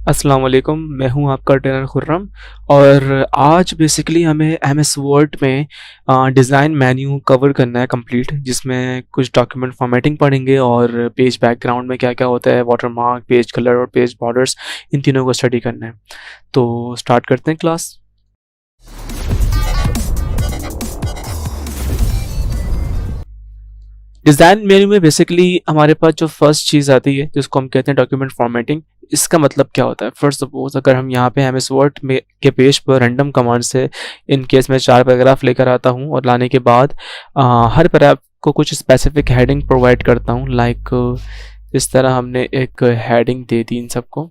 अस्सलाम वालेकुम। मैं हूं आपका ट्रेनर खुर्रम। और आज बेसिकली हमें एमएस वर्ड में डिज़ाइन मेन्यू कवर करना है कंप्लीट, जिसमें कुछ डॉक्यूमेंट फॉर्मेटिंग पढ़ेंगे और पेज बैकग्राउंड में क्या क्या होता है, वाटरमार्क, पेज कलर और पेज बॉर्डर्स, इन तीनों को स्टडी करना है। तो स्टार्ट करते हैं क्लास। डिज़ाइन मेन्यू में बेसिकली हमारे पास जो फर्स्ट चीज़ आती है जिसको हम कहते हैं डॉक्यूमेंट फॉर्मेटिंग। इसका मतलब क्या होता है? फर्स्ट सपोज अगर हम यहाँ पे एमएस वर्ड में के पेज पर रैंडम कमांड से इन केस मैं 4 पैराग्राफ लेकर आता हूँ और लाने के बाद हर पैराग्राफ को कुछ स्पेसिफिक हेडिंग प्रोवाइड करता हूँ। लाइक इस तरह हमने एक हेडिंग दे दी इन सबको,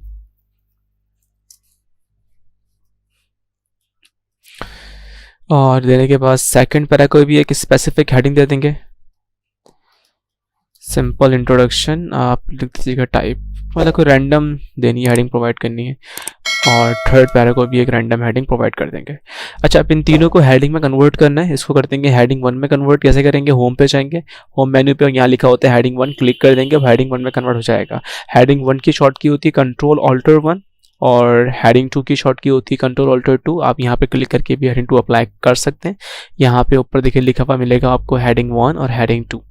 और देने के बाद सेकंड पैरा को भी एक स्पेसिफिक हेडिंग दे देंगे। सिंपल इंट्रोडक्शन आप लिख दीजिएगा टाइप, मतलब कोई रैंडम देनी है, हेडिंग प्रोवाइड करनी है। और थर्ड पैरा को भी एक रैंडम हेडिंग प्रोवाइड कर देंगे। अच्छा, अब इन तीनों को हेडिंग में कन्वर्ट करना है। इसको कर देंगे हेडिंग 1 में कन्वर्ट। कैसे करेंगे? होम पे जाएंगे, होम मेन्यू पे यहाँ लिखा होता है हेडिंग 1, क्लिक कर देंगे, हेडिंग 1 में कन्वर्ट हो जाएगा। हेडिंग 1 की शॉर्ट की होती है Ctrl-Alt-1 और हेडिंग 2 की शॉर्ट की होती है Ctrl-Alt-2। आप यहाँ पे क्लिक करके भी हेडिंग 2 अप्लाई कर सकते हैं। यहाँ पे ऊपर देखिए लिखा हुआ मिलेगा आपको हेडिंग 1 और हेडिंग 2।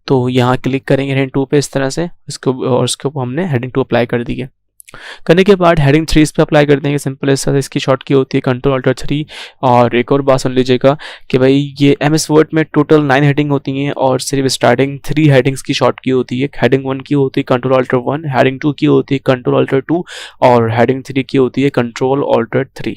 तो यहाँ क्लिक करेंगे हेडिंग 2 पे इस तरह से, इसको और इसके ऊपर हमने हेडिंग 2 अप्लाई कर दी है। करने के बाद हेडिंग 3 इस पर अप्लाई कर देंगे। सिंपल ऐसा, इसकी शॉर्ट की होती है Ctrl-Alt-3। और एक और बात सुन लीजिएगा कि भाई ये एमएस वर्ड में टोटल 9 हेडिंग होती हैं और सिर्फ स्टार्टिंग 3 हेडिंग्स की शॉर्ट की होती है। हेडिंग 1 की होती है Ctrl-Alt-1, हेडिंग 2 की होती है Ctrl-Alt-2 और हेडिंग 3 की होती है Ctrl-Alt-3।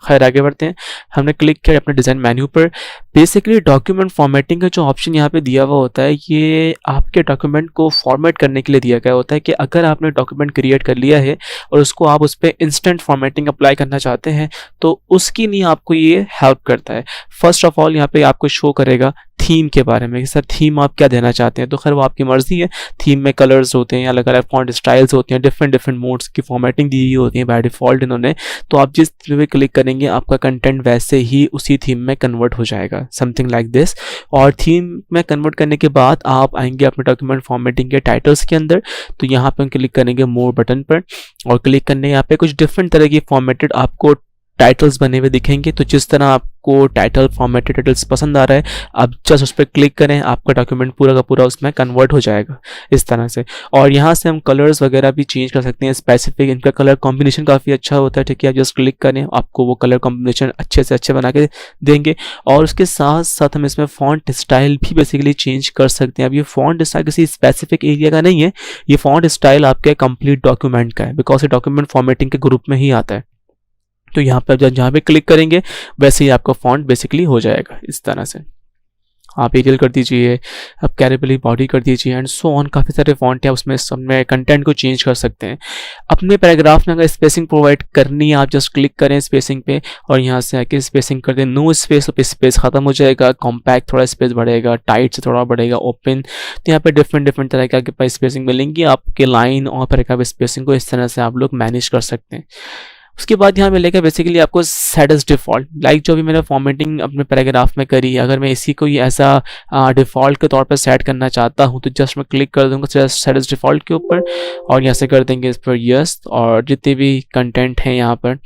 खैर आगे बढ़ते हैं। हमने क्लिक किया अपने डिज़ाइन मेन्यू पर। बेसिकली डॉक्यूमेंट फॉर्मेटिंग का जो ऑप्शन यहाँ पे दिया हुआ होता है, ये आपके डॉक्यूमेंट को फॉर्मेट करने के लिए दिया गया होता है कि अगर आपने डॉक्यूमेंट क्रिएट कर लिया है और उसको आप उस पर इंस्टेंट फॉर्मेटिंग अप्लाई करना चाहते हैं तो उसकी लिए आपको ये हेल्प करता है। फर्स्ट ऑफ ऑल यहाँ पे आपको शो करेगा थीम के बारे में कि सर थीम आप क्या देना चाहते हैं। तो खैर वो आपकी मर्जी है। थीम में कलर्स होते हैं, अलग अलग फॉन्ट स्टाइल्स होते हैं, डिफरेंट मोड्स की फॉर्मेटिंग दी होती है बाय डिफॉल्ट इन्होंने। तो आप जिस थीम पे क्लिक करेंगे आपका कंटेंट वैसे ही उसी थीम में कन्वर्ट हो जाएगा, समथिंग लाइक दिस। और थीम में कन्वर्ट करने के बाद आप आएंगे अपने डॉक्यूमेंट फॉर्मेटिंग के टाइटल्स के अंदर। तो यहाँ पे क्लिक करेंगे मोर बटन पर और क्लिक करने यहाँ पे कुछ डिफरेंट तरह की फॉर्मेटेड आपको टाइटल्स बने हुए दिखेंगे। तो जिस तरह आपको टाइटल फॉर्मेटेड टाइटल्स पसंद आ रहा है आप जस्ट उस पर क्लिक करें, आपका डॉक्यूमेंट पूरा का पूरा उसमें कन्वर्ट हो जाएगा इस तरह से। और यहाँ से हम कलर्स वगैरह भी चेंज कर सकते हैं स्पेसिफिक। इनका कलर कॉम्बिनेशन काफ़ी अच्छा होता है, ठीक है। आप जस्ट क्लिक करें, आपको वो कलर कॉम्बिनेशन अच्छे से अच्छे बना के देंगे। और उसके साथ साथ हम इसमें फॉन्ट स्टाइल भी बेसिकली चेंज कर सकते हैं। अब ये फॉन्ट स्टाइल किसी स्पेसिफिक एरिया का नहीं है, ये फॉन्ट स्टाइल आपके कंप्लीट डॉक्यूमेंट का है, बिकॉज ये डॉक्यूमेंट फॉर्मेटिंग के ग्रुप में ही आता है। तो यहाँ पर जहाँ पे क्लिक करेंगे वैसे ही आपका फॉन्ट बेसिकली हो जाएगा इस तरह से। आप एरियल कर दीजिए, आप कैरेबली बॉडी कर दीजिए एंड सो ऑन। काफ़ी सारे फॉन्ट हैं उसमें, सब में कंटेंट को चेंज कर सकते हैं। अपने पैराग्राफ में अगर स्पेसिंग प्रोवाइड करनी है आप जस्ट क्लिक करें स्पेसिंग पे और यहाँ से आके स्पेसिंग कर दें। नो स्पेस, तो स्पेस खत्म हो जाएगा। कॉम्पैक्ट थोड़ा स्पेस बढ़ेगा, टाइट से थोड़ा बढ़ेगा, ओपन। तो यहाँ पे डिफरेंट तरह के आपके पास स्पेसिंग मिलेंगी। आपके लाइन और पैराग्राफ स्पेसिंग को इस तरह से आप लोग मैनेज कर सकते हैं। उसके बाद यहाँ मिलेगा बेसिकली आपको सेट एज डिफ़ॉल्ट। लाइक जो भी मैंने फॉर्मेटिंग अपने पैराग्राफ में करी, अगर मैं इसी को ही ऐसा डिफ़ॉल्ट के तौर पर सेट करना चाहता हूँ तो जस्ट मैं क्लिक कर दूँगा सेट एज डिफ़ॉल्ट के ऊपर और यहाँ से कर देंगे इस पर यस। और जितने भी कंटेंट हैं यहाँ पर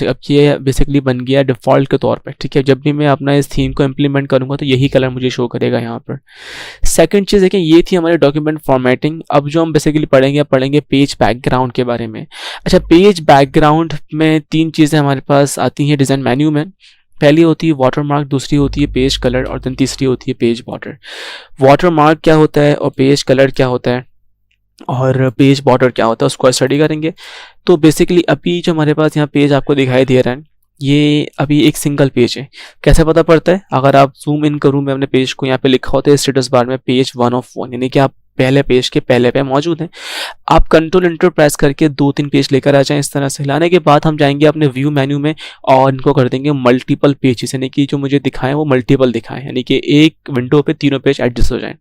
अब ये बेसिकली बन गया डिफ़ॉल्ट के तौर पर, ठीक है। जब भी मैं अपना इस थीम को इम्प्लीमेंट करूँगा तो यही कलर मुझे शो करेगा यहाँ पर। सेकंड चीज़ है कि ये थी हमारी डॉक्यूमेंट फॉर्मेटिंग। अब जो हम बेसिकली पढ़ेंगे पेज बैकग्राउंड के बारे में। अच्छा, पेज बैकग्राउंड में 3 चीज़ें हमारे पास आती हैं डिज़ाइन मेन्यू में। पहली होती है वाटरमार्क, दूसरी होती है पेज कलर और देन तीसरी होती है पेज बॉर्डर। वाटरमार्क क्या होता है और पेज कलर क्या होता है और पेज बॉर्डर क्या होता है उसको स्टडी करेंगे। तो बेसिकली अभी जो हमारे पास यहाँ पेज आपको दिखाई दे रहा है ये अभी एक सिंगल पेज है। कैसे पता पड़ता है? अगर आप जूम इन करूँ मैं अपने पेज को, यहाँ पे लिखा होता है स्टेटस बार में पेज 1 of 1, यानी कि आप पहले पेज के पहले पे मौजूद हैं। आप कंट्रोल एंटर प्रेस करके 2-3 पेज लेकर आ जाएं। इस तरह से लाने के बाद हम जाएंगे अपने व्यू मेन्यू में और इनको कर देंगे मल्टीपल पेजेस, यानी कि जो मुझे दिखाएं वो मल्टीपल दिखाएं, यानी कि एक विंडो पे तीनों पेज एडजस्ट हो जाएं।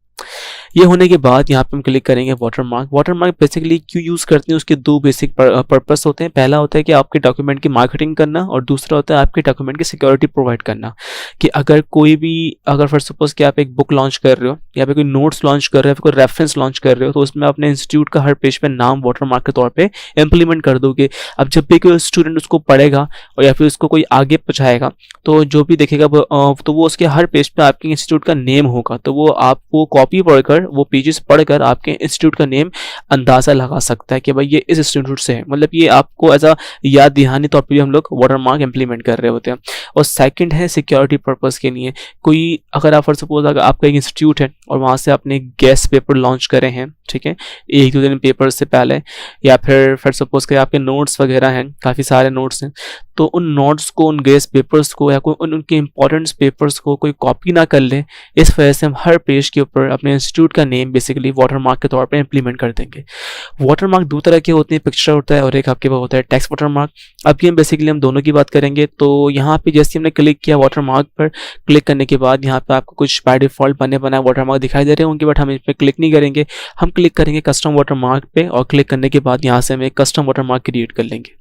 ये होने के बाद यहाँ पे हम क्लिक करेंगे वाटरमार्क। वाटरमार्क बेसिकली क्यों यूज़ करते हैं, उसके दो बेसिक पर्पस होते हैं। पहला होता है कि आपके डॉक्यूमेंट की मार्केटिंग करना, और दूसरा होता है आपके डॉक्यूमेंट की सिक्योरिटी प्रोवाइड करना। कि अगर कोई भी, अगर फॉर सपोज कि आप एक बुक लॉन्च कर रहे हो या फिर कोई नोट्स लॉन्च कर रहे हो, कोई रेफरेंस लॉन्च कर रहे हो, तो उसमें अपने इंस्टीट्यूट का हर पेज पे नाम वाटरमार्क के तौर पे इंप्लीमेंट कर दोगे। अब जब भी कोई स्टूडेंट उसको पढ़ेगा और या फिर उसको कोई आगे पहुंचाएगा, तो जो भी देखेगा तो वो उसके हर पेज पे आपके इंस्टीट्यूट का नेम होगा, तो वो आपको कॉपी पढ़कर, वो पेजेस पढ़कर आपके इंस्टीट्यूट का नेम अंदाजा लगा सकता है कि भाई ये इस इंस्टीट्यूट से है। मतलब ये आपको एज अ याद दहानी तौर पर भी हम लोग वाटरमार्क इंप्लीमेंट कर रहे होते हैं। और सेकंड है सिक्योरिटी पर्पस के लिए। कोई अगर आप फॉर सपोज अगर आपका एक इंस्टीट्यूट है और वहाँ से आपने गेस्ट पेपर लॉन्च करे हैं, ठीक है, एक दो दिन पेपर से पहले, या फिर सपोज कि आपके नोट्स वगैरह हैं, काफ़ी सारे नोट्स हैं, तो उन नोट्स को, उन गेस्ट पेपर्स को या कोई उनके इंपॉर्टेंट पेपर्स को कोई कॉपी ना कर ले, इस वजह से हम हर पेज के ऊपर अपने इंस्टीट्यूट का नेम बेसिकली वाटरमार्क के तौर पे इंप्लीमेंट कर देंगे। वाटरमार्क दो तरह के होते हैं, पिक्चर होता है और एक आपके पास होता है टेक्स्ट वाटरमार्क। अब ये बेसिकली हम दोनों की बात करेंगे। तो यहाँ पे जैसे हमने क्लिक किया वाटरमार्क पर, क्लिक करने के बाद यहाँ पे आपको कुछ बाय डिफॉल्ट बने बनाए वाटरमार्क दिखाई दे रहे होंगे, बट हम इस पर क्लिक नहीं करेंगे। हम क्लिक करेंगे कस्टम वाटरमार्क पे, और क्लिक करने के बाद यहाँ से हम एक कस्टम वाटरमार्क क्रिएट कर लेंगे।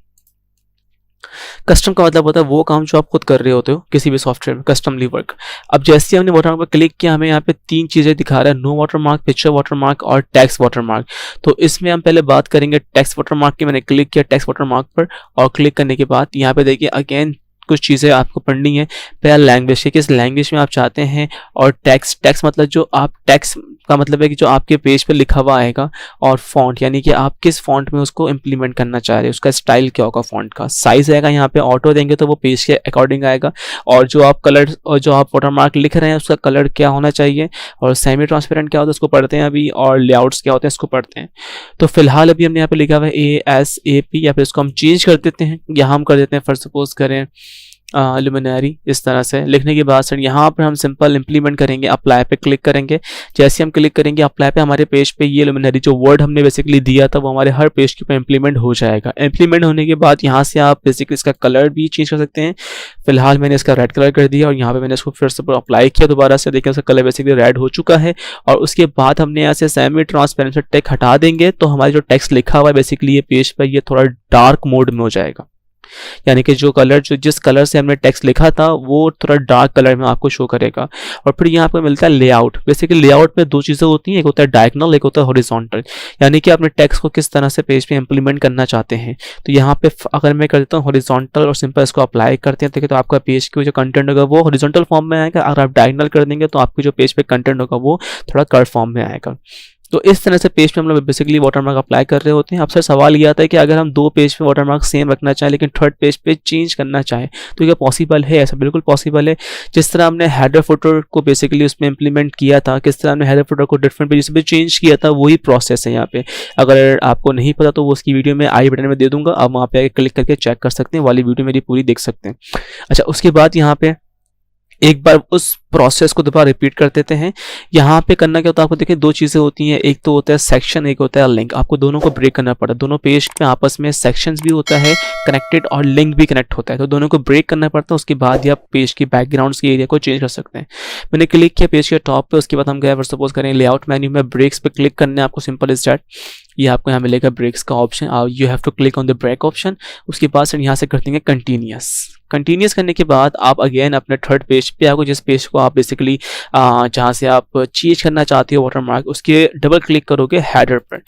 कस्टम का मतलब होता है वो काम जो आप खुद कर रहे होते हो किसी भी सॉफ्टवेयर में, कस्टमली वर्क। अब जैसे हमने वाटरमार्क पर क्लिक किया, हमें यहाँ पे तीन चीज़ें दिखा रहा है, नो वाटरमार्क, पिक्चर वाटरमार्क और टेक्स्ट वाटरमार्क। तो इसमें हम पहले बात करेंगे टेक्स्ट वाटरमार्क की। मैंने क्लिक किया टेक्स्ट वाटरमार्क पर, और क्लिक करने के बाद यहाँ पे देखिए अगेन कुछ चीज़ें आपको पढ़नी है। पहला लैंग्वेज है, किस लैंग्वेज में आप चाहते हैं, और टेक्स्ट मतलब जो आप टेक्स्ट का मतलब है कि जो आपके पेज पे लिखा हुआ आएगा, और फॉन्ट यानी कि आप किस फॉन्ट में उसको इंप्लीमेंट करना चाह रहे हैं, उसका स्टाइल क्या होगा, फॉन्ट का साइज आएगा। यहाँ पे ऑटो देंगे तो वो पेज के अकॉर्डिंग आएगा। और जो आप कलर, और जो आप वाटरमार्क लिख रहे हैं उसका कलर क्या होना चाहिए, और सेमी ट्रांसपेरेंट क्या होता है उसको पढ़ते हैं अभी, और लेआउट्स क्या होते हैं इसको पढ़ते हैं। तो फिलहाल अभी हमने यहाँ पे लिखा हुआ है ASAP, या फिर इसको हम चेंज कर देते हैं। यहाँ हम कर देते हैं फॉर सपोज करें लुमिनरी। इस तरह से लिखने के बाद सर यहाँ पर हम सिंपल इंप्लीमेंट करेंगे, अप्लाई पे क्लिक करेंगे। जैसे हम क्लिक करेंगे अप्लाई पे, हमारे पेज पे ये लुमिनरी जो वर्ड हमने बेसिकली दिया था वो हमारे हर पेज के ऊपर इंप्लीमेंट हो जाएगा। इंप्लीमेंट होने के बाद यहाँ से आप बेसिकली इसका कलर भी चेंज कर सकते हैं। फिलहाल मैंने इसका रेड कलर कर दिया, और यहाँ पे मैंने इसको फिर से अप्लाई किया दोबारा से, देखिए उसका कलर बेसिकली रेड हो चुका है। और उसके बाद हमने यहाँ से सेमी ट्रांसपेरेंट टेक्स्ट हटा देंगे, तो हमारी जो टेक्स्ट लिखा हुआ है बेसिकली ये पेज पर ये थोड़ा डार्क मोड में हो जाएगा। यानी कि जो कलर, जो जिस कलर से हमने टेक्स्ट लिखा था वो थोड़ा डार्क कलर में आपको शो करेगा। और फिर यहाँ पे मिलता है लेआउट। बेसिकली लेआउट में दो चीज़ें होती हैं, एक होता है डायगोनल, एक होता है हॉरिजॉन्टल। यानी कि अपने टेक्स्ट को किस तरह से पेज पे इंप्लीमेंट करना चाहते हैं। तो यहाँ पे अगर मैं कर देता हूँ हॉरिजॉन्टल और सिंपल इसको अप्लाई करते हैं, तो आपका पेज की जो कंटेंट होगा वो हॉरिजॉन्टल फॉर्म में आएगा। अगर आप डायगोनल कर देंगे तो आपके जो पेज पे कंटेंट होगा वो थोड़ा कर्व फॉर्म में आएगा। तो इस तरह से पेज पे हम लोग बेसिकली वाटरमार्क अप्लाई कर रहे होते हैं। अब सर सवाल ये आता है कि अगर हम दो पेज पे वाटरमार्क सेम रखना चाहें लेकिन थर्ड पेज पे चेंज करना चाहें तो क्या पॉसिबल है? ऐसा बिल्कुल पॉसिबल है। जिस तरह हमने हेडर फुटर को बेसिकली उसमें इंप्लीमेंट किया था, किस तरह हमने हेडर फुटर को डिफरेंट पेज पे चेंज किया था, वही प्रोसेस है यहाँ पे। अगर आपको नहीं पता तो वो उसकी वीडियो में आई बटन में दे दूंगा, आप वहाँ पे क्लिक करके चेक कर सकते हैं, वाली वीडियो मेरी पूरी देख सकते हैं। अच्छा, उसके बाद यहाँ पे एक बार उस प्रोसेस को दोबारा रिपीट कर देते हैं। यहाँ पे करना क्या होता है, आपको देखिए दो चीज़ें होती हैं, एक तो होता है सेक्शन, एक होता है लिंक। आपको दोनों को ब्रेक करना पड़ता है। दोनों पेज में आपस में सेक्शंस भी होता है कनेक्टेड और लिंक भी कनेक्ट होता है, तो दोनों को ब्रेक करना पड़ता है। उसके बाद ही आप पेज की बैकग्राउंड्स के एरिया को चेंज कर सकते हैं। मैंने क्लिक किया पेज के टॉप पे, उसके बाद हम गए सपोज करें लेआउट मेन्यू में, ब्रेक्स पे क्लिक करना है आपको, सिंपल इज दैट। ये आपको यहाँ मिलेगा ब्रेक्स का option, you have to click on the break option. उसके बाद से यहाँ से कर देंगे कंटिन्यूस करने के बाद आप अगेन अपने थर्ड पेज पे आपको, जिस पेज को आप बेसिकली जहाँ से आप चेंज करना चाहते हो वाटरमार्क, उसके डबल क्लिक करोगे हेडर पर।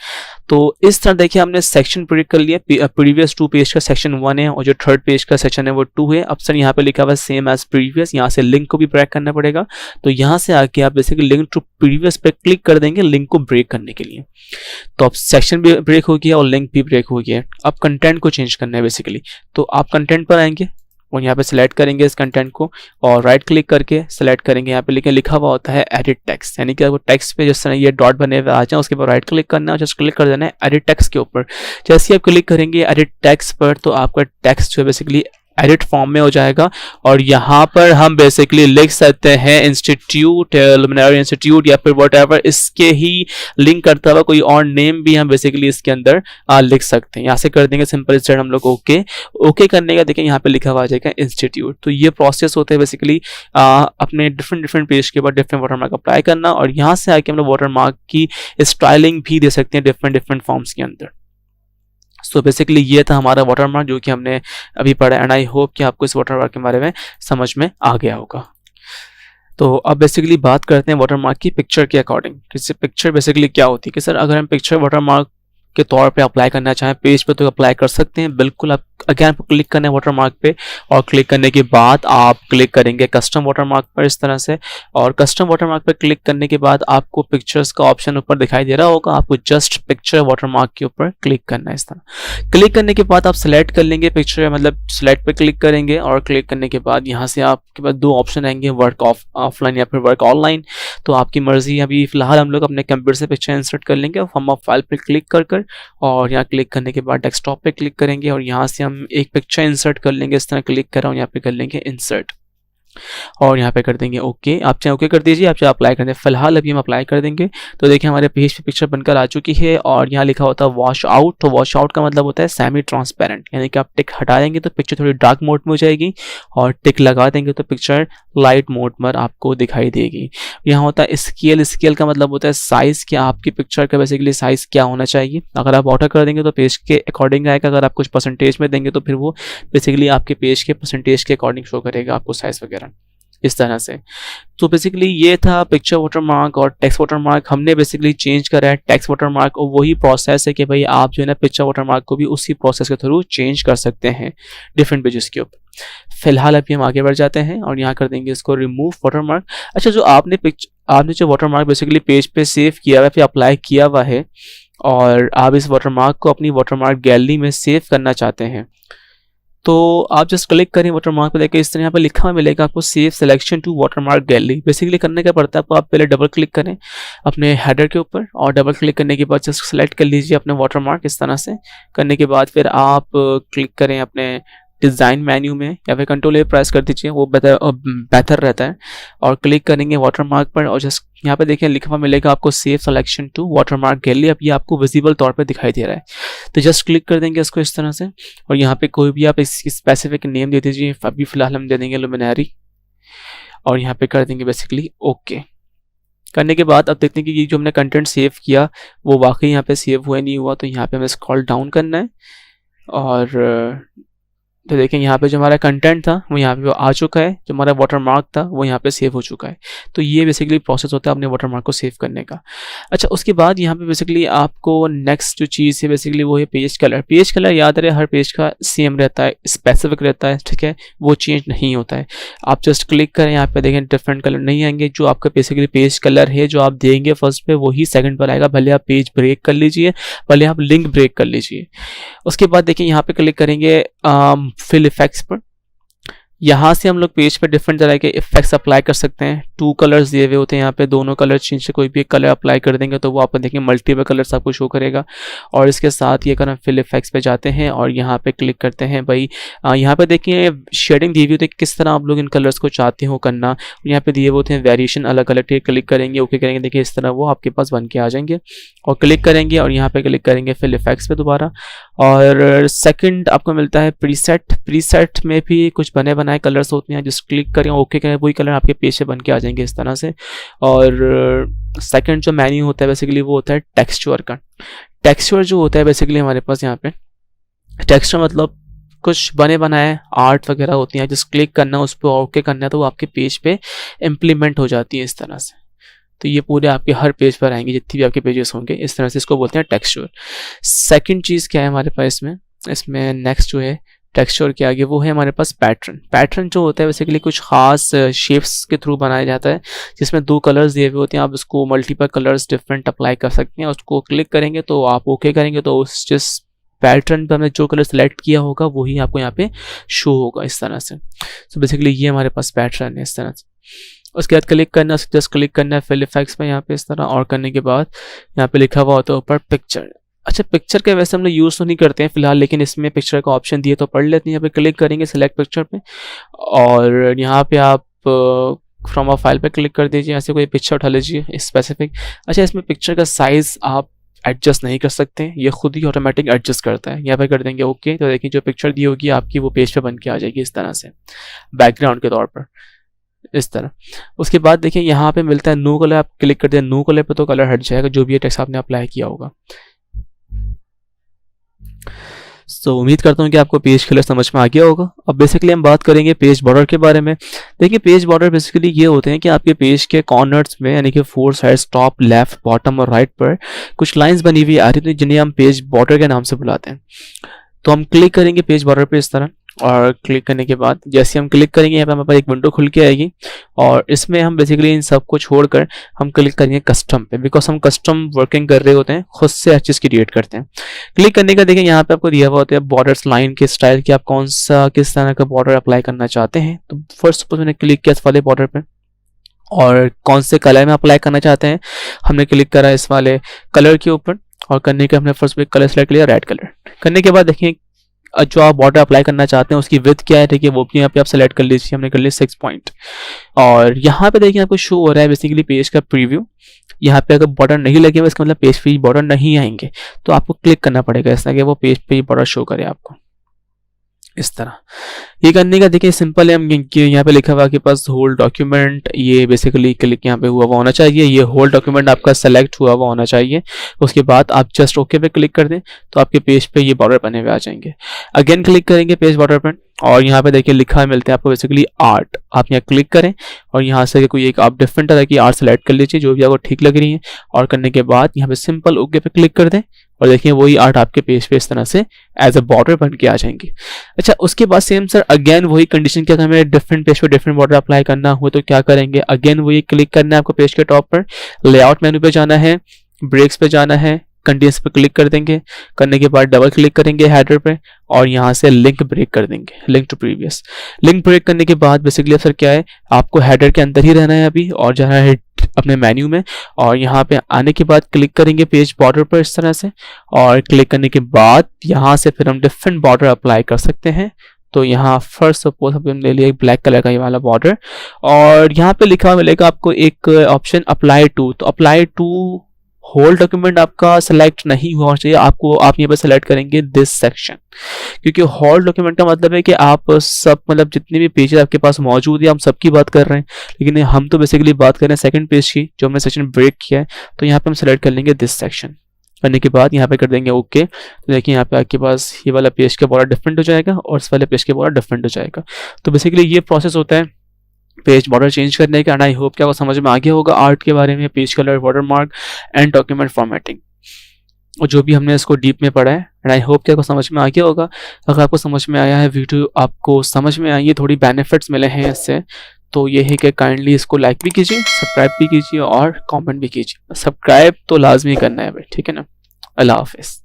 तो इस तरह देखिए हमने सेक्शन प्रिडिक्ट कर लिया। प्रीवियस 2 पेज का सेक्शन 1 है और जो थर्ड पेज का सेक्शन है वो 2 है। अब सर यहाँ पे लिखा हुआ है सेम एज प्रीवियस, यहाँ से लिंक को भी ब्रेक करना पड़ेगा। तो यहाँ से आके आप बेसिकली लिंक टू प्रीवियस पे क्लिक कर देंगे लिंक को ब्रेक करने के लिए। तो अब सेक्शन भी ब्रेक हो गया और लिंक भी ब्रेक हो गया। अब कंटेंट को चेंज करना है बेसिकली, तो आप कंटेंट पर आएंगे और यहाँ पे सिलेक्ट करेंगे इस कंटेंट को और राइट क्लिक करके सिलेक्ट करेंगे। यहाँ पे लिखा हुआ होता है एडिट टेक्स्ट, यानी कि वो टेक्स्ट पे जिस तरह ये डॉट बने हुए आ जाए उसके ऊपर राइट क्लिक करना है और जस्ट क्लिक कर देना है एडिट टेक्स्ट के ऊपर। जैसे ही आप क्लिक करेंगे एडिट टेक्स्ट पर तो आपका टेक्स्ट जो है बेसिकली एडिट फॉर्म में हो जाएगा और यहाँ पर हम बेसिकली लिख सकते हैं इंस्टीट्यूट, लुमिनारी इंस्टीट्यूट या फिर वट एवर, इसके ही लिंक करता हुआ कोई और नेम भी हम बेसिकली इसके अंदर लिख सकते हैं। यहाँ से कर देंगे सिंपल स्टेट हम लोग ओके करने का, देखिए यहाँ पे लिखा हुआ आ जाएगा इंस्टीट्यूट। तो ये प्रोसेस होता है बेसिकली अपने डिफरेंट पेज के बाद डिफरेंट वाटरमार्क अप्लाई करना, और यहाँ से आके हम लोग वाटरमार्क की स्टाइलिंग भी दे सकते हैं डिफरेंट फॉर्म्स के अंदर। सो बेसिकली ये था हमारा वाटरमार्क जो कि हमने अभी पढ़ा, एंड आई होप कि आपको इस वाटरमार्क के बारे में समझ में आ गया होगा। तो अब बेसिकली बात करते हैं वाटरमार्क की पिक्चर के अकॉर्डिंग। जैसे पिक्चर बेसिकली क्या होती है कि सर अगर हम पिक्चर वाटरमार्क के तौर पे अप्लाई करना चाहें पेज पे तो अप्लाई कर सकते हैं, बिल्कुल। आप अगेन क्लिक करना है वाटरमार्क पे, और क्लिक करने के बाद आप क्लिक करेंगे कस्टम वाटरमार्क पर इस तरह से, और कस्टम वाटरमार्क पर क्लिक करने के बाद आपको पिक्चर्स का ऑप्शन ऊपर दिखाई दे रहा होगा, आपको जस्ट पिक्चर वाटरमार्क के ऊपर क्लिक करना है इस तरह। क्लिक करने के बाद आप सिलेक्ट कर लेंगे पिक्चर, मतलब सिलेक्ट पे क्लिक करेंगे, और क्लिक करने के बाद यहाँ से आपके पास दो ऑप्शन आएंगे, वर्क ऑफलाइन या फिर वर्क ऑनलाइन। तो आपकी मर्जी। अभी फिलहाल हम लोग अपने कंप्यूटर से पिक्चर इंसर्ट कर लेंगे, और हम फाइल पे क्लिक कर और यहाँ क्लिक करने के बाद डेस्कटॉप पे क्लिक करेंगे, और यहाँ से हम एक पिक्चर इंसर्ट कर लेंगे। इस तरह क्लिक कर रहा हूँ, यहाँ पे कर लेंगे इंसर्ट, और यहाँ पे कर देंगे ओके। आप चाहे ओके कर दीजिए, आप चाहे अप्लाई कर दें। फिलहाल अभी हम अप्लाई कर देंगे। तो देखिए हमारे पेज पे पिक्चर बनकर आ चुकी है, और यहाँ लिखा होता है वॉश आउट। तो वॉश आउट का मतलब होता है सेमी ट्रांसपेरेंट, यानी कि आप टिक हटा देंगे तो पिक्चर थोड़ी डार्क मोड में हो जाएगी, और टिक लगा देंगे तो पिक्चर लाइट मोड में आपको दिखाई देगी। यहाँ होता है स्केल। स्केल का मतलब होता है साइज, कि आपकी पिक्चर का बेसिकली साइज क्या होना चाहिए। अगर आप ऑर्डर कर देंगे तो पेज के अकॉर्डिंग आएगा, अगर आप कुछ परसेंटेज में देंगे तो फिर वो बेसिकली आपके पेज के परसेंटेज के अकॉर्डिंग शो करेगा आपको साइज वगैरह इस तरह से। तो बेसिकली ये था पिक्चर वाटरमार्क। और टेक्स्ट वाटरमार्क हमने बेसिकली चेंज करा है टेक्स्ट वाटरमार्क, और वही प्रोसेस है कि भाई आप जो है ना पिक्चर वाटरमार्क को भी उसी प्रोसेस के थ्रू चेंज कर सकते हैं डिफरेंट पेजेस के ऊपर। फिलहाल अभी हम आगे बढ़ जाते हैं और यहाँ कर देंगे इसको रिमूव वाटरमार्क। अच्छा, जो आपने जो वाटरमार्क बेसिकली पेज पे सेव किया हुआ है, फिर अप्लाई किया हुआ है, और आप इस वाटरमार्क को अपनी वाटरमार्क गैलरी में सेव करना चाहते हैं, तो आप जस्ट क्लिक करें वाटरमार्क पे, देखिए इस तरह यहाँ पे लिखा हुआ मिलेगा आपको save selection to watermark gallery. Basically करने का पड़ता है आपको, आप पहले डबल क्लिक करें अपने हेडर के ऊपर, और डबल क्लिक करने के बाद जस्ट सेलेक्ट कर लीजिए अपने वाटरमार्क इस तरह से। करने के बाद फिर आप क्लिक करें अपने डिज़ाइन मेन्यू में, या फिर कंट्रोल ए प्रेस कर दीजिए, वो बेहतर रहता है। और क्लिक करेंगे वाटरमार्क पर, और जस्ट यहाँ पे देखिए लिखा हुआ मिलेगा आपको save selection to watermark gallery. अब ये आपको विजिबल तौर पे दिखाई दे रहा है, तो जस्ट क्लिक कर देंगे इसको इस तरह से, और यहाँ पे कोई भी आप इसकी स्पेसिफिक नेम दे दीजिए। अभी फिलहाल हम दे देंगे लुमिनारी, और यहाँ पे कर देंगे बेसिकली ओके। करने के बाद अब देखते हैं कि ये जो हमने कंटेंट सेव किया वो वाकई यहाँ पे सेव हुआ नहीं हुआ। तो यहाँ पे हमें स्क्रॉल डाउन करना है, और तो देखें यहाँ पे जो हमारा कंटेंट था वो यहाँ पे आ चुका है, जो हमारा वाटरमार्क था वो यहाँ पे सेव हो चुका है। तो ये बेसिकली प्रोसेस होता है अपने वाटरमार्क को सेव करने का। अच्छा, उसके बाद यहाँ पे बेसिकली आपको नेक्स्ट जो चीज़ है बेसिकली वो है पेज कलर। पेज कलर याद रहे हर पेज का सेम रहता है, स्पेसिफिक रहता है, ठीक है, वो चेंज नहीं होता है। आप जस्ट क्लिक करें, यहाँ पे देखें डिफरेंट कलर नहीं आएंगे। जो आपका बेसिकली पेज कलर है जो आप देंगे फर्स्ट पे वही सेकंड पर आएगा, भले आप पेज ब्रेक कर लीजिए, भले आप लिंक ब्रेक कर लीजिए। उसके बाद देखिए यहाँ पे क्लिक करेंगे फिल इफेक्ट्स पर। यहाँ से हम लोग पेज पे डिफरेंट तरह के इफेक्ट्स अप्लाई कर सकते हैं। 2 कलर्स दिए हुए होते हैं यहाँ पे, दोनों कलर चेंज से कोई भी एक कलर अप्लाई कर देंगे तो वो आपको देखेंगे मल्टीपल कलर्स आपको शो करेगा। और इसके साथ ये अगर हम फिल इफेक्ट्स पे जाते हैं और यहाँ पे क्लिक करते हैं भाई, यहाँ पे देखिए शेडिंग दी हुई होती है किस तरह आप लोग इन कलर्स को चाहते हो करना। यहाँ पे दिए हुए होते हैं वेरिएशन अलग अलग, क्लिक करेंगे ओके करेंगे, देखिए इस तरह वो आपके पास बन के आ जाएंगे। और क्लिक करेंगे और यहाँ पे क्लिक करेंगे फिल इफेक्ट्स पे दोबारा, और सेकंड आपको मिलता है प्रीसेट। प्रीसेट में भी कुछ बने बनाए कलर्स होते हैं, जिस क्लिक करें ओके करें वही कलर आपके पेज से बन के आ जाएंगे इस तरह से। और सेकंड जो मेन्यू होता है बेसिकली वो होता है टेक्सचर का। टेक्सचर जो होता है बेसिकली हमारे पास यहाँ पे टेक्सचर मतलब कुछ बने बनाए आर्ट वगैरह होती हैं, जिस क्लिक करना उस पर ओके करना है तो वो आपके पेज पे इम्प्लीमेंट हो जाती है इस तरह से। तो ये पूरे आपके हर पेज पर आएंगे जितनी भी आपके पेजेस होंगे इस तरह से, इसको बोलते हैं टेक्सचर। सेकंड चीज़ क्या है हमारे पास इसमें नेक्स्ट जो है टेक्सचर के आगे वो है हमारे पास पैटर्न। पैटर्न जो होता है बेसिकली कुछ खास शेप्स के थ्रू बनाया जाता है, जिसमें 2 कलर्स दिए हुए होते हैं। आप इसको मल्टीपल कलर्स डिफरेंट अप्लाई कर सकते हैं। उसको क्लिक करेंगे तो आप ओके करेंगे तो उस जिस पैटर्न पर हमने जो कलर सेलेक्ट किया होगा वही आपको यहाँ पे शो होगा इस तरह से। तो बेसिकली ये हमारे पास पैटर्न है इस तरह से। उसके बाद क्लिक करना, जस्ट क्लिक करना है फिल इफेक्ट्स पे यहाँ पे इस तरह, और करने के बाद यहाँ पे लिखा हुआ होता है ऊपर पिक्चर। अच्छा, पिक्चर के वैसे हम लोग यूज़ तो नहीं करते हैं फिलहाल, लेकिन इसमें पिक्चर का ऑप्शन दिए तो पढ़ लेते हैं। यहाँ पे क्लिक करेंगे सिलेक्ट पिक्चर पे, और यहाँ पे आप फ्रॉम अ फाइल पे क्लिक कर दीजिए, ऐसे कोई पिक्चर उठा लीजिए स्पेसिफिक। अच्छा, इसमें पिक्चर का साइज़ आप एडजस्ट नहीं कर सकते, ये खुद ही ऑटोमेटिक एडजस्ट करता है। यहाँ पे कर देंगे ओके, तो देखिए जो पिक्चर दी होगी आपकी वो पेज पे बन के आ जाएगी इस तरह से, बैकग्राउंड के तौर पर इस तरह। उसके बाद देखिए यहाँ पे मिलता है नो कलर, आप क्लिक कर दें नो कलर पे तो कलर हट जाएगा जो भी टेक्स्ट आपने अप्लाई किया होगा। सो उम्मीद करता हूँ कि आपको पेज कलर समझ में आ गया होगा। अब बेसिकली हम बात करेंगे पेज बॉर्डर के बारे में। देखिए पेज बॉर्डर बेसिकली ये होते हैं कि आपके पेज के कॉर्नर्स में, यानी कि 4 साइड्स टॉप, लेफ्ट, बॉटम और राइट पर कुछ लाइंस बनी हुई आ रही थी जिन्हें हम पेज बॉर्डर के नाम से बुलाते हैं। तो हम क्लिक करेंगे पेज बॉर्डर पे इस तरह, और क्लिक करने के बाद जैसे हम क्लिक करेंगे यहाँ पे हमारे पास एक विंडो खुल के आएगी, और इसमें हम बेसिकली इन सब को छोड़कर हम क्लिक करेंगे कस्टम पे, बिकॉज हम कस्टम वर्किंग कर रहे होते हैं, खुद से हर चीज़ क्रिएट करते हैं। क्लिक करने का देखिए यहाँ पे आपको दिया हुआ होता है बॉर्डर्स लाइन के स्टाइल कि आप कौन सा किस तरह का बॉर्डर अप्लाई करना चाहते हैं। तो फर्स्ट सपोज मैंने क्लिक किया इस वाले बॉर्डर पे, और कौन से कलर में अप्लाई करना चाहते हैं हमने क्लिक करा इस वाले कलर के ऊपर, और करने के हमने फर्स्ट कलर सेलेक्ट लिया रेड कलर। करने के बाद देखिए जो आप बॉर्डर अप्लाई करना चाहते हैं उसकी विड्थ क्या है, ठीक है, वो भी यहाँ पे आप सेलेक्ट कर लीजिए। हमने कर लिया 6 पॉइंट, और यहाँ पे देखिए आपको शो हो रहा है बेसिकली पेज का प्रीव्यू। यहाँ पे अगर बॉर्डर नहीं लगे हुए इसका मतलब पेज पे बॉर्डर नहीं आएंगे, तो आपको क्लिक करना पड़ेगा इस तरह कि वो पेज पे ही बॉर्डर शो करे आपको इस तरह। ये करने का देखिए सिंपल है, हम यहाँ पे लिखा हुआ आपके पास होल डॉक्यूमेंट, ये बेसिकली क्लिक यहाँ पे हुआ हुआ होना चाहिए, ये होल डॉक्यूमेंट आपका सेलेक्ट हुआ हुआ होना चाहिए। उसके बाद आप जस्ट ओके पे क्लिक कर दें तो आपके पेज पे ये बॉर्डर बने हुए आ जाएंगे। अगेन क्लिक करेंगे पेज बॉर्डर पर, और यहाँ पे देखिए लिखा मिलते हैं आपको बेसिकली आर्ट। आप यहाँ क्लिक करें और यहाँ से कोई एक आप डिफरेंट तरह की आर्ट सेलेक्ट कर लीजिए जो भी आपको ठीक लग रही है, और करने के बाद यहाँ पे सिंपल ओके पे क्लिक कर दें, और देखिए वही आर्ट आपके पेज पे इस तरह से एज अ बॉर्डर बन के आ जाएंगे। अच्छा, उसके बाद सेम सर अगेन वही कंडीशन क्या था, हमें डिफरेंट पेज पे डिफरेंट बॉर्डर अप्लाई करना हो तो क्या करेंगे, अगेन वही क्लिक करना है आपको पेज के टॉप पर, लेआउट मेनू पे जाना है, ब्रेक्स पे जाना है, कंटिन्यूस पे क्लिक कर देंगे। करने के बाद डबल क्लिक करेंगे हेडर पे, और यहाँ से लिंक ब्रेक कर देंगे, link to previous. Link break करने के बाद बेसिकली सर क्या है, आपको हेडर के अंदर ही रहना है अभी, और जाना है अपने मेन्यू में, और यहाँ पे आने के बाद क्लिक करेंगे पेज बॉर्डर पर इस तरह से, और क्लिक करने के बाद यहाँ से फिर हम डिफरेंट बॉर्डर अप्लाई कर सकते हैं। तो यहाँ फर्स्ट सपोज हमने ले लिया एक ब्लैक कलर का ये वाला बॉर्डर, और यहाँ पे लिखा मिलेगा आपको एक ऑप्शन अप्लाई टू। तो अप्लाई टू होल डॉक्यूमेंट आपका सेलेक्ट नहीं हुआ चाहिए, आपको आप यहाँ पे सेलेक्ट करेंगे दिस सेक्शन, क्योंकि होल डॉक्यूमेंट का मतलब है कि आप सब मतलब जितने भी पेजेस आपके पास मौजूद है हम सबकी बात कर रहे हैं, लेकिन हम तो बेसिकली बात कर रहे हैं सेकंड पेज की जो हमने सेक्शन ब्रेक किया है। तो यहाँ पे हम सेलेक्ट कर लेंगे दिस सेक्शन। करने के बाद यहाँ पे कर देंगे ओके। तो देखिए यहाँ पे आपके पास ये वाला पेज का बॉर्डर डिफरेंट हो जाएगा और इस वाले पेज के बॉर्डर डिफरेंट हो जाएगा। तो बेसिकली ये प्रोसेस होता है पेज बॉर्डर चेंज करने का। एंड आई होप कि आपको समझ में आ गया होगा आर्ट के बारे में, page colour, water mark and document formatting, और जो भी हमने इसको डीप में पढ़ा है। एंड आई होप कि आपको समझ में आ गया होगा। अगर आपको समझ में आया है, वीडियो आपको समझ में आई है, थोड़ी बेनिफिट्स मिले हैं इससे, तो ये है कि काइंडली इसको लाइक भी कीजिए, सब्सक्राइब भी कीजिए और कमेंट भी कीजिए। सब्सक्राइब तो लाजमी करना है भाई, ठीक है ना। अल्लाह हाफिज़।